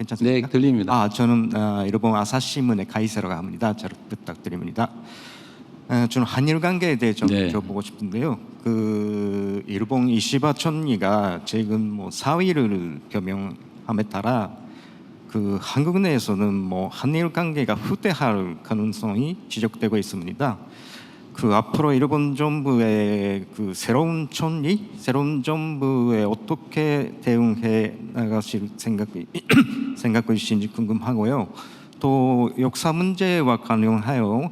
괜찮습니까? 네, 들립니다. 저는 일본 아사히신문의 가이세라고 합니다. 잘 부탁드립니다. 저는 한일 관계에 대해 좀 네. 여쭤보고 싶은데요. 일본 이시바 총리가 최근 사의를 표명함에 따라 한국 내에서는 한일 관계가 후퇴할 가능성이 지적되고 있습니다. 앞으로 일본 정부의 새로운 정부에 어떻게 대응해 나가실 생각이신지 궁금하고요. 또 역사 문제와 관련하여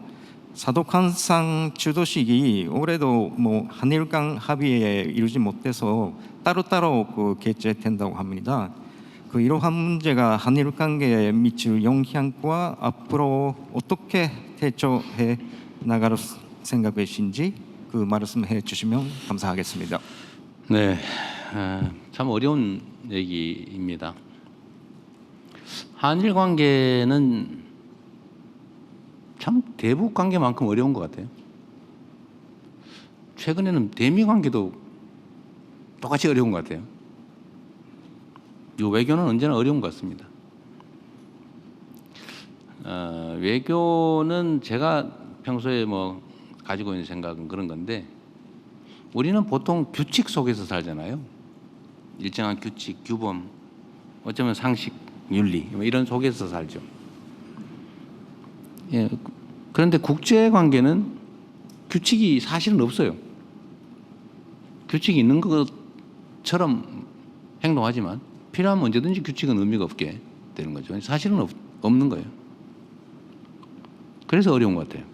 사도칸상 주도식이 올해도 한일 간 합의에 이르지 못해서 따로따로 개최된다고 합니다. 이러한 문제가 한일 관계에 미칠 영향과 앞으로 어떻게 대처해 나갈 생각이신지 말씀해 주시면 감사하겠습니다. 네, 참 어려운 얘기입니다. 한일 관계는 참 대북 관계만큼 어려운 것 같아요. 최근에는 대미 관계도 똑같이 어려운 것 같아요. 이 외교는 언제나 어려운 것 같습니다. 외교는 제가 평소에 가지고 있는 생각은 그런 건데, 우리는 보통 규칙 속에서 살잖아요. 일정한 규칙, 규범, 어쩌면 상식, 윤리 이런 속에서 살죠. 예, 그런데 국제 관계는 규칙이 사실은 없어요. 규칙이 있는 것처럼 행동하지만 필요하면 언제든지 규칙은 의미가 없게 되는 거죠. 사실은 없는 거예요. 그래서 어려운 것 같아요.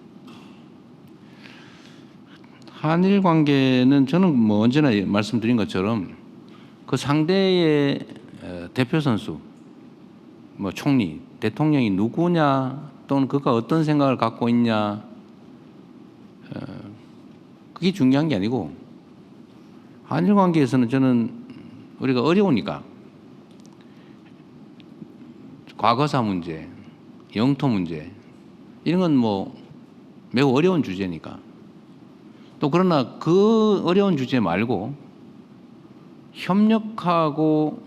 한일 관계는 저는 언제나 말씀드린 것처럼 상대의 대표 선수, 총리, 대통령이 누구냐, 또는 그가 어떤 생각을 갖고 있냐, 그게 중요한 게 아니고, 한일 관계에서는 저는 우리가 어려우니까 과거사 문제, 영토 문제 이런 건 매우 어려운 주제니까, 또 그러나 그 어려운 주제 말고 협력하고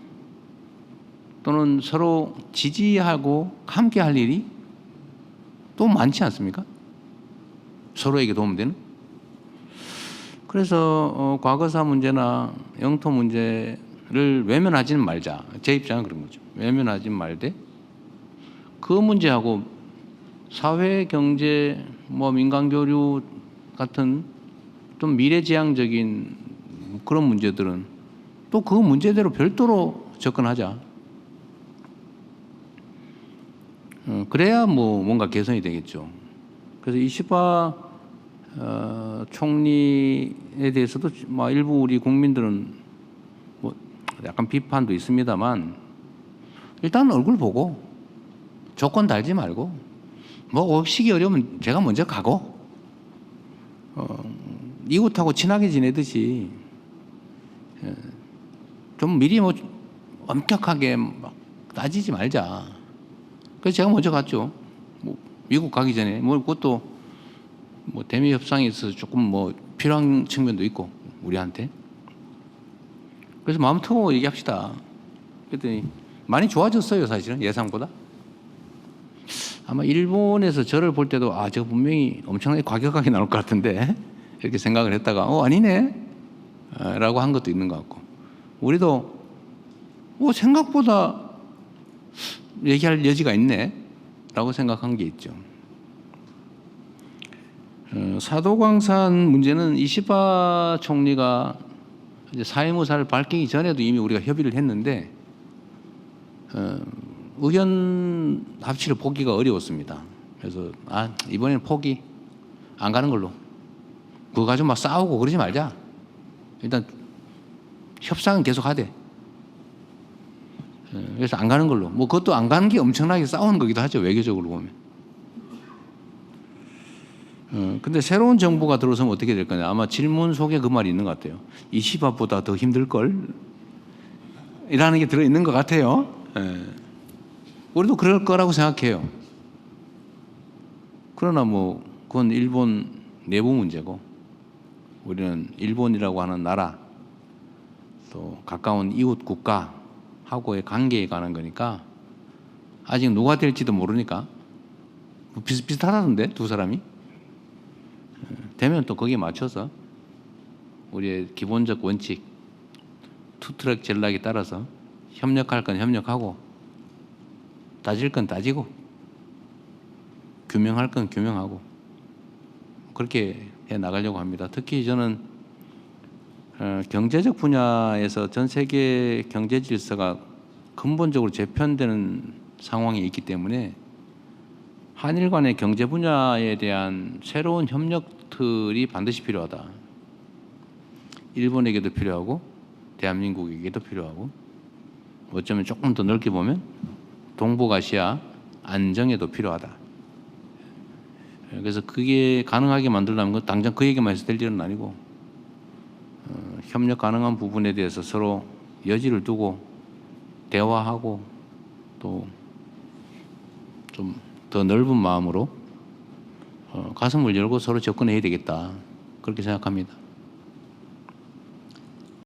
또는 서로 지지하고 함께 할 일이 또 많지 않습니까? 서로에게 도움되는. 그래서 과거사 문제나 영토 문제를 외면하지는 말자. 제 입장은 그런 거죠. 외면하지는 말되 그 문제하고 사회, 경제, 민간 교류 같은 좀 미래지향적인 그런 문제들은 또 그 문제대로 별도로 접근하자. 그래야 뭔가 개선이 되겠죠. 그래서 이시바 총리에 대해서도 일부 우리 국민들은 약간 비판도 있습니다만, 일단 얼굴 보고 조건 달지 말고 오시기 어려우면 제가 먼저 가고 이웃하고 친하게 지내듯이 좀 미리 엄격하게 따지지 말자. 그래서 제가 먼저 갔죠. 미국 가기 전에 그것도 대미 협상에 있어서 조금 필요한 측면도 있고 우리한테. 그래서 마음 터고 얘기합시다. 그랬더니 많이 좋아졌어요. 사실은 예상보다. 아마 일본에서 저를 볼 때도 제가 분명히 엄청나게 과격하게 나올 것 같은데 이렇게 생각을 했다가 아니네 라고 한 것도 있는 것 같고, 우리도 생각보다 얘기할 여지가 있네 라고 생각한 게 있죠. 사도광산 문제는 이시바 총리가 이제 사회무사를 밝히기 전에도 이미 우리가 협의를 했는데 의견 합치를 보기가 어려웠습니다. 그래서 이번에는 포기, 안 가는 걸로. 그거 가지고 싸우고 그러지 말자. 일단 협상은 계속 하되. 그래서 안 가는 걸로. 그것도 안 가는 게 엄청나게 싸우는 거기도 하죠, 외교적으로 보면. 근데 새로운 정부가 들어서면 어떻게 될 거냐. 아마 질문 속에 그 말이 있는 것 같아요. 이시바보다 더 힘들걸? 이라는 게 들어있는 것 같아요. 우리도 그럴 거라고 생각해요. 그러나 그건 일본 내부 문제고, 우리는 일본이라고 하는 나라, 또 가까운 이웃 국가하고의 관계에 관한 거니까 아직 누가 될지도 모르니까 뭐 비슷비슷하다던데 두 사람이. 되면 또 거기에 맞춰서 우리의 기본적 원칙 투트랙 전략에 따라서 협력할 건 협력하고 따질 건 따지고 규명할 건 규명하고 그렇게 해 나가려고 합니다. 특히 저는 경제적 분야에서 전 세계 경제 질서가 근본적으로 재편되는 상황이 있기 때문에 한일 간의 경제 분야에 대한 새로운 협력들이 반드시 필요하다. 일본에게도 필요하고 대한민국에게도 필요하고 어쩌면 조금 더 넓게 보면 동북아시아 안정에도 필요하다. 그래서 그게 가능하게 만들려면 그 당장 그 얘기만 해서 될 일은 아니고 협력 가능한 부분에 대해서 서로 여지를 두고 대화하고 또 좀 더 넓은 마음으로 가슴을 열고 서로 접근해야 되겠다. 그렇게 생각합니다.